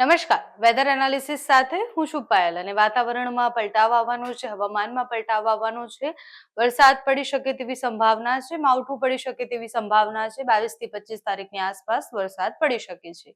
નમસ્કાર, weather analysis સાથે હું છું પાયલ અને વાતાવરણમાં પલટાવ આવવાનો છે, હવામાનમાં પલટાવ આવવાનો છે, વરસાદ પડી શકે તેવી સંભાવના છે, માવઠું પડી શકે તેવી સંભાવના છે. 22 થી 25 તારીખની આસપાસ વરસાદ પડી શકે છે.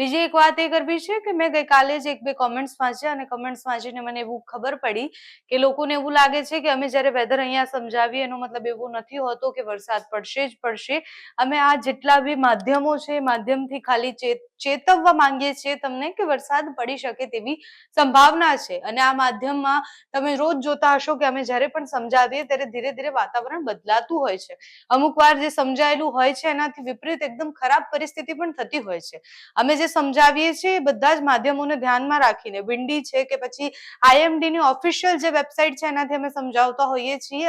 બીજી એક વાત એ કરવી છે કે મેં ગઈકાલે જ એક બે કોમેન્ટ્સ વાંચ્યા અને કોમેન્ટ્સ વાંચીને મને એવું ખબર પડી કે લોકોને એવું લાગે છે કે અમે જ્યારે વેધર અહીંયા સમજાવીએ એનો મતલબ એવું નથી હોતો કે વરસાદ પડશે જ પડશે. અમે આ જેટલા બી માધ્યમો છે માધ્યમથી ખાલી ચેતવવા માંગીએ છીએ તમને કે વરસાદ પડી શકે તેવી સંભાવના છે. અને આ માધ્યમમાં તમે રોજ જોતા હશો કે અમે જ્યારે પણ સમજાવીએ ત્યારે ધીરે ધીરે વાતાવરણ બદલાતું હોય છે. અમુક વાર જે સમજાયેલું હોય છે એનાથી વિપરીત એકદમ ખરાબ પરિસ્થિતિ પણ થતી હોય છે. અમે જે સમજાવીએ છીએ એ બધા જ માધ્યમોને ધ્યાનમાં રાખીને વિન્ડી છે કે પછી IMD ની ઓફિશિયલ જે વેબસાઇટ છે એનાથી અમે સમજાવતા હોઈએ છીએ.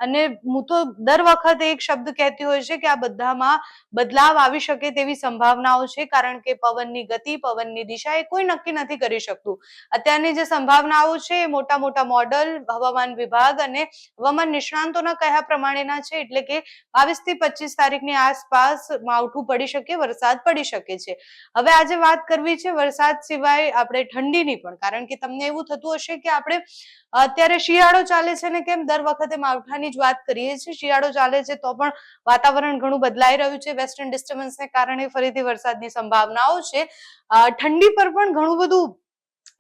અને હું તો દર વખતે એક શબ્દ કહેતી હોય છે કે આ બધામાં બદલાવ આવી શકે તેવી સંભાવનાઓ છે, કારણ કે પવનની ગતિ, પવનની દિશા એ કોઈ નક્કી નથી કરી શકતું. અત્યારની જે સંભાવનાઓ છે એ મોટા મોટા મોડલ, હવામાન વિભાગ અને હવામાન નિષ્ણાંતોના કહ્યા પ્રમાણેના છે. એટલે કે 22 થી 25 તારીખની આસપાસ માવઠું પડી શકે, વરસાદ પડી શકે છે. હવે આજે વાત કરવી છે વરસાદ સિવાય આપણે ઠંડીની પણ, કારણ કે તમને એવું થતું હશે કે આપણે અત્યારે શિયાળો ચાલે છે ને કેમ દર વખતે માવઠાની જ વાત કરીએ છીએ. શિયાળો ચાલે છે તો પણ વાતાવરણ ઘણું બદલાઈ રહ્યું છે. વેસ્ટર્ન ડિસ્ટર્બન્સને કારણે ફરીથી વરસાદની સંભાવનાઓ છે. ઠંડી પર પણ ઘણું બધું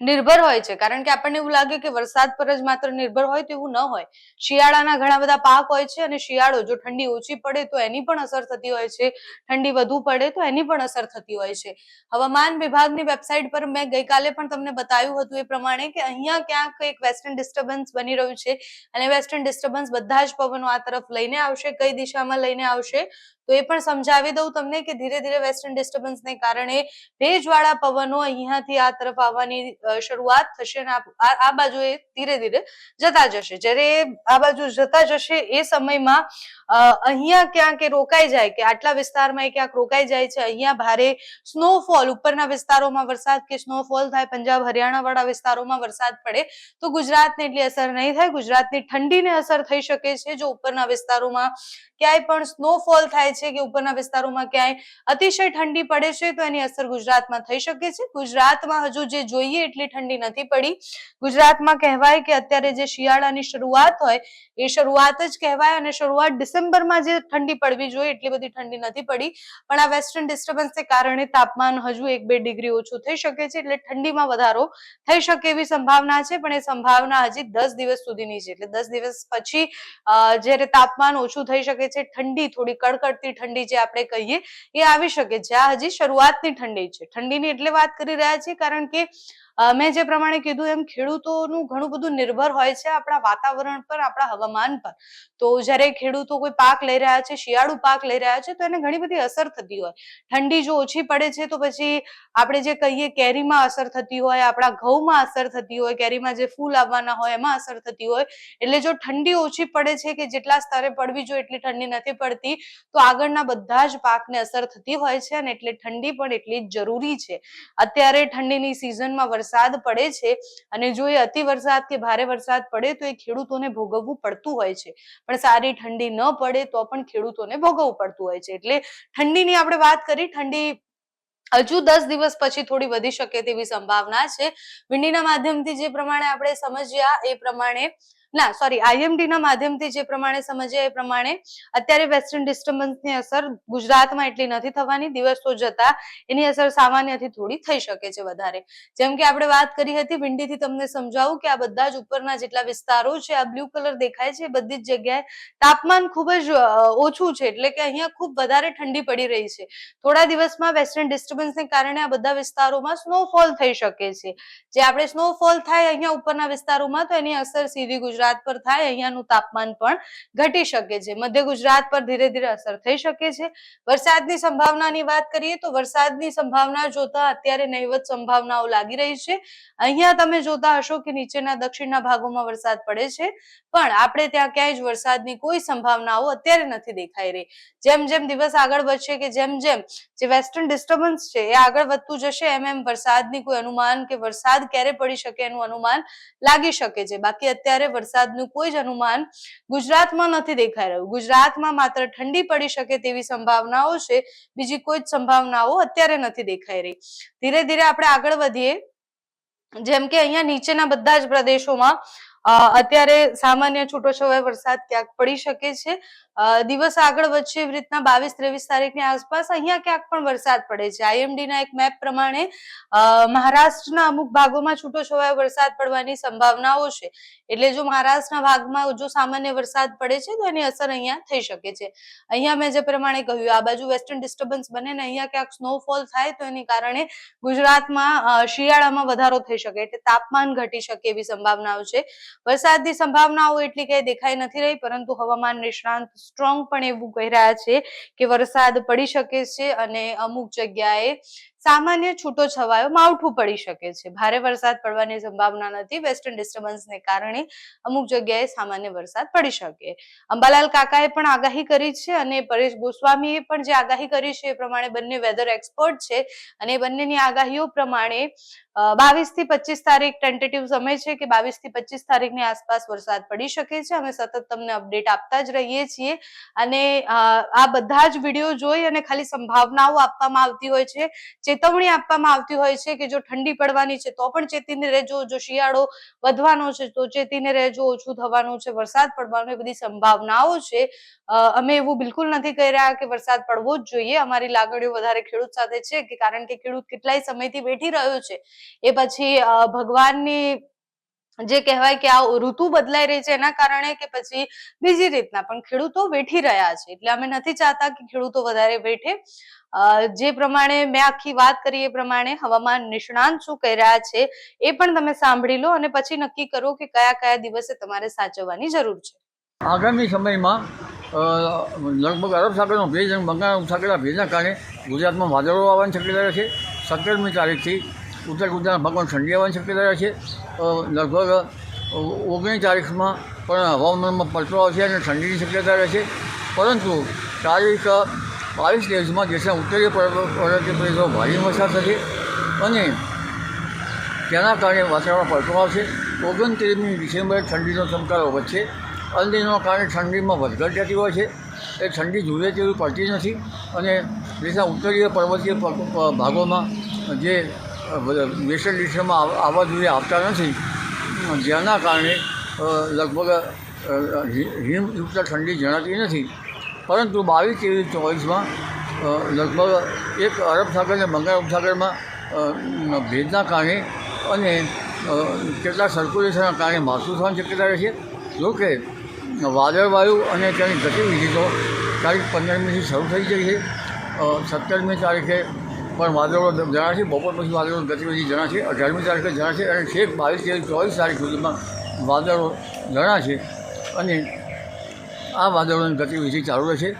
નિર્ભર હોય છે, કારણ કે આપણને એવું લાગે કે વરસાદ પર જ માત્ર નિર્ભર હોય તો એવું ન હોય. શિયાળાના ઘણા બધા પાક હોય છે અને શિયાળો જો ઠંડી ઓછી પડે તો એની પણ અસર થતી હોય છે, ઠંડી વધુ પડે તો એની પણ અસર થતી હોય છે. હવામાન વિભાગની વેબસાઇટ પર મેં ગઈકાલે પણ તમને બતાવ્યું હતું એ પ્રમાણે કે અહીંયા ક્યાંક એક વેસ્ટર્ન ડિસ્ટર્બન્સ બની રહ્યું છે અને વેસ્ટર્ન ડિસ્ટર્બન્સ બધા જ પવનો આ તરફ લઈને આવશે. કઈ દિશામાં લઈને આવશે તો એ પણ સમજાવી દઉં તમને કે ધીરે ધીરે વેસ્ટર્ન ડિસ્ટર્બન્સને કારણે ભેજવાળા પવનો અહીંયાથી આ તરફ આવવાની શરૂઆત થશે અને આ બાજુ એ ધીરે ધીરે જતા જશે. જ્યારે આ બાજુ જતા જશે એ સમયમાં અહીંયા ક્યાંક રોકાઈ જાય કે આટલા વિસ્તારમાં એ ક્યાંક રોકાઈ જાય છે. અહીંયા ભારે સ્નોફોલ, ઉપરના વિસ્તારોમાં વરસાદ કે સ્નોફોલ થાય, પંજાબ હરિયાણા વાળા વિસ્તારોમાં વરસાદ પડે તો ગુજરાતને એટલી અસર નહીં થાય. ગુજરાતની ઠંડીને અસર થઈ શકે છે જો ઉપરના વિસ્તારોમાં ક્યાંય પણ સ્નોફોલ થાય છે કે ઉપરના વિસ્તારોમાં ક્યાંય અતિશય ઠંડી પડે છે તો એની અસર ગુજરાતમાં થઈ શકે છે. ગુજરાતમાં હજુ જે જોઈએ એટલી ઠંડી નથી પડી. ગુજરાતમાં કહેવાય કે અત્યારે જે શિયાળાની શરૂઆત હોય એ શરૂઆત જ કહેવાય અને શરૂઆત ડિસેમ્બરમાં જે ઠંડી પડવી જોઈએ એટલી બધી ઠંડી નથી પડી. પણ આ વેસ્ટર્ન ડિસ્ટર્બન્સને કારણે તાપમાન હજુ 1-2 ડિગ્રી ઓછું થઈ શકે છે, એટલે ઠંડીમાં વધારો થઈ શકે એવી સંભાવના છે. પણ એ સંભાવના હજી 10 દિવસ સુધીની છે, એટલે 10 દિવસ પછી જ્યારે તાપમાન ઓછું થઈ શકે છે, ઠંડી થોડી કડકડતી ઠંડી જે આપણે કહીએ એ આવી શકે છે. આ હજી શરૂઆતની ઠંડી છે. ઠંડીની એટલે વાત કરી રહ્યા છીએ કારણ કે મેં જે પ્રમાણે કીધું એમ ખેડૂતોનું ઘણું બધું નિર્ભર હોય છે આપણા વાતાવરણ પર, આપણા હવામાન પર. તો જ્યારે ખેડૂતો કોઈ પાક લઈ રહ્યા છે, શિયાળુ પાક લઈ રહ્યા છે, તો એને ઘણી બધી અસર થતી હોય. ઠંડી જો ઓછી પડે છે તો પછી આપણે જે કહીએ કેરીમાં અસર થતી હોય, આપણા ઘઉંમાં અસર થતી હોય, કેરીમાં જે ફૂલ આવવાના હોય એમાં અસર થતી હોય. એટલે જો ઠંડી ઓછી પડે છે કે જેટલા સ્તરે પડવી જોઈએ એટલી ઠંડી નથી પડતી તો આગળના બધા જ પાકને અસર થતી હોય છે અને એટલે ઠંડી પણ એટલી જ જરૂરી છે. અત્યારે ઠંડીની સિઝનમાં વરસાદ પડે છે અને જો એ અતિ વરસાદ કે ભારે વરસાદ પડે તો એ ખેડૂતોને ભોગવવું પડતું હોય છે. પણ સારી ઠંડી ન પડે તો પણ ખેડૂતોને ભોગવવું પડતું હોય છે. એટલે ઠંડીની આપણે વાત કરી, ઠંડી હજુ 10 દિવસ પછી થોડી વધી શકે તેવી સંભાવના છે. વિન્ડીના માધ્યમથી જે પ્રમાણે આપણે સમજ્યા એ પ્રમાણે IMD ના માધ્યમથી જે પ્રમાણે સમજ્યા એ પ્રમાણે અત્યારે વેસ્ટર્ન ડિસ્ટર્બન્સની અસર ગુજરાતમાં એટલી નથી થવાની. દિવસો જતા એની અસર સામાન્યથી થોડી થઈ શકે છે વધારે. જેમ કે આપણે વાત કરી હતી, વિન્ડીથી તમને સમજાવું કે આ બધા જ ઉપરના જેટલા વિસ્તારો છે, આ બ્લુ કલર દેખાય છે, બધી જ જગ્યાએ તાપમાન ખૂબ જ ઓછું છે, એટલે કે અહીંયા ખૂબ વધારે ઠંડી પડી રહી છે. થોડા દિવસમાં વેસ્ટર્ન ડિસ્ટર્બન્સને કારણે આ બધા વિસ્તારોમાં સ્નોફોલ થઈ શકે છે. જે આપણે સ્નોફોલ થાય અહીંયા ઉપરના વિસ્તારોમાં તો એની અસર સીધી ગુજરાત પર થાય. અહીંયાનું તાપમાન પણ ઘટી શકે છે. મધ્ય ગુજરાત પર ધીરે ધીરે અસર થઈ શકે છે. વરસાદની સંભાવનાની વાત કરીએ તો વરસાદની સંભાવના જોતા અત્યારે નહીવત સંભાવનાઓ લાગી રહી છે. અહીંયા તમે જોતા હશો કે નીચેના દક્ષિણના ભાગોમાં વરસાદ પડે છે, પણ આપણે ત્યાં ક્યાંય જ વરસાદની કોઈ સંભાવનાઓ અત્યારે નથી દેખાઈ રહી. જેમ જેમ દિવસ આગળ વધશે કે જેમ જેમ જે વેસ્ટર્ન ડિસ્ટર્બન્સ છે એ આગળ વધતું જશે એમ એમ વરસાદની કોઈ અનુમાન કે વરસાદ ક્યારે પડી શકે એનું અનુમાન લાગી શકે છે. બાકી અત્યારે વરસાદનું કોઈ જ અનુમાન ગુજરાતમાં નથી દેખાઈ રહ્યું. ગુજરાતમાં માત્ર ઠંડી પડી શકે તેવી સંભાવનાઓ છે, બીજી કોઈ જ સંભાવનાઓ અત્યારે નથી દેખાઈ રહી. ધીરે ધીરે આપણે આગળ વધીએ. જેમ કે અહીંયા નીચેના બધા જ પ્રદેશોમાં અત્યારે સામાન્ય છૂટોછવાયો વરસાદ ક્યાંક પડી શકે છે. દિવસ આગળ વધશે એવી રીતના 22-23 તારીખની આસપાસ અહીંયા ક્યાંક પણ વરસાદ પડે છે. IMD ના એક મેપ પ્રમાણે મહારાષ્ટ્રના અમુક ભાગોમાં છૂટોછવાયો વરસાદ પડવાની સંભાવનાઓ છે. એટલે જો મહારાષ્ટ્રના ભાગમાં જો સામાન્ય વરસાદ પડે છે તો એની અસર અહીંયા થઈ શકે છે. અહીંયા મેં જે પ્રમાણે કહ્યું, આ બાજુ વેસ્ટર્ન ડિસ્ટર્બન્સ બને ને અહીંયા ક્યાંક સ્નોફોલ થાય તો એની કારણે ગુજરાતમાં શિયાળામાં વધારો થઈ શકે, એટલે તાપમાન ઘટી શકે એવી સંભાવનાઓ છે. વરસાદની સંભાવનાઓ એટલી કઈ દેખાઈ નથી રહી, પરંતુ હવામાન નિષ્ણાંત સ્ટ્રોંગ પણ એવું કહી રહ્યા છે કે વરસાદ પડી શકે છે અને અમુક જગ્યાએ સામાન્ય છૂટો છવાયો માવઠું પડી શકે છે. ભારે વરસાદ પડવાની સંભાવના નથી. વેસ્ટર્ન ડિસ્ટર્બન્સને કારણે અમુક જગ્યાએ સામાન્ય વરસાદ પડી શકે. અંબાલાલ કાકાએ પણ આગાહી કરી છે અને પરેશ ગોસ્વામીએ પણ જે આગાહી કરી છે એ પ્રમાણે બંને વેધર એક્સપર્ટ છે અને બંનેની આગાહીઓ પ્રમાણે 22 થી 25 તારીખ ટેન્ટેટિવ સમય છે કે 22 થી 25 તારીખની આસપાસ વરસાદ પડી શકે છે. અમે સતત તમને અપડેટ આપતા જ રહીએ છીએ અને આ બધા જ વિડીયો જોઈ અને ખાલી સંભાવનાઓ આપવામાં આવતી હોય છે, ચેતવણી આપવામાં આવતી હોય છે કે જો ઠંડી પડવાની છે તો પણ ચેતીને રહેજો, જો શિયાળો વધવાનો છે તો ચેતીને રહેજો, ઓછું થવાનું છે, વરસાદ પડવાની બધી સંભાવનાઓ છે. અમે એવું બિલકુલ નથી કહી રહ્યા કે વરસાદ પડવો જ જોઈએ. અમારી લાગણીઓ વધારે ખેડૂત સાથે છે કે કારણ કે ખેડૂત કેટલાય સમયથી બેઠી રહ્યો છે. એ પછી ભગવાનની જે કહેવાય કે આ ઋતુ બદલાઈ રહી છે એના કારણે કે પછી બીજી રીતના પણ ખેડૂતો વેઠી રહ્યા છે. એટલે અમે નથી ચાહતા કે ખેડૂતો વધારે વેઠે. જે પ્રમાણે મેં આખી વાત કરી એ પ્રમાણે હવામાન નિષ્ણાંત શું કહી રહ્યા છે એ પણ તમે સાંભળી લો અને પછી નક્કી કરો કે કયા કયા દિવસે તમારે સાચવવાની જરૂર છે. આગામી સમયમાં લગભગ અરબ સાગરનો ભેજ અને બંગાળના ઉપસાગરના ભેજના કારણે ગુજરાતમાં વાદળો આવવાની શક્યતા રહે છે. 17મી તારીખથી ઉત્તર ગુજરાતના ભાગમાં ઠંડી આવવાની શક્યતા રહે છે. લગભગ 19 તારીખમાં પણ હવામાનમાં પલટો આવશે અને ઠંડીની શક્યતા રહે છે. પરંતુ તારીખ 22 દિવસમાં દેશના ઉત્તરીય પર્વતીય પ્રદેશો ભારે વરસાદ થશે અને તેના કારણે વાતાવરણ પલટો આવશે. 29મી ડિસેમ્બરે ઠંડીનો ચમકારો વધશે. અલ્નીનોના કારણે ઠંડીમાં વધઘટ થતી હોય છે. એ ઠંડી જોઈએ તેવી પડતી નથી અને દેશના ઉત્તરીય પર્વતીય ભાગોમાં જે વેસ્ટર્ન ડિસ્ટર્બમાં આવવા જોઈએ આવતા નથી, જેના કારણે લગભગ હિમયુક્ત ઠંડી જણાતી નથી. પરંતુ 22-23-24માં લગભગ એક અરબ સાગર અને બંગાળ ઉપસાગરમાં ભેજના કારણે અને કેટલાક સર્ક્યુલેશનના કારણે માવઠું થવાની શક્યતા રહે છે. જોકે વાદળવાયુ અને તેની ગતિવિધિ તો તારીખ 15મીથી શરૂ થઈ ગઈ છે. 17મી તારીખે પણ વાદળો જણાશે, બપોર પછી વાદળોની ગતિવિધિ જણાશે, 18મી તારીખે જણાશે અને છેક 22-24 તારીખ સુધીમાં વાદળો જણાશે અને આ વાદળોની ગતિવિધિ ચાલુ રહેશે.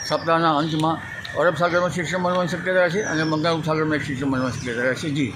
સપ્તાહના અંતમાં અરબ સાગરમાં સિસ્ટમ બનવાની શક્યતા રહેશે અને બંગાળ ઉપસાગરમાં એક સિસ્ટમ બનવાની શક્યતા રહેશે. જી.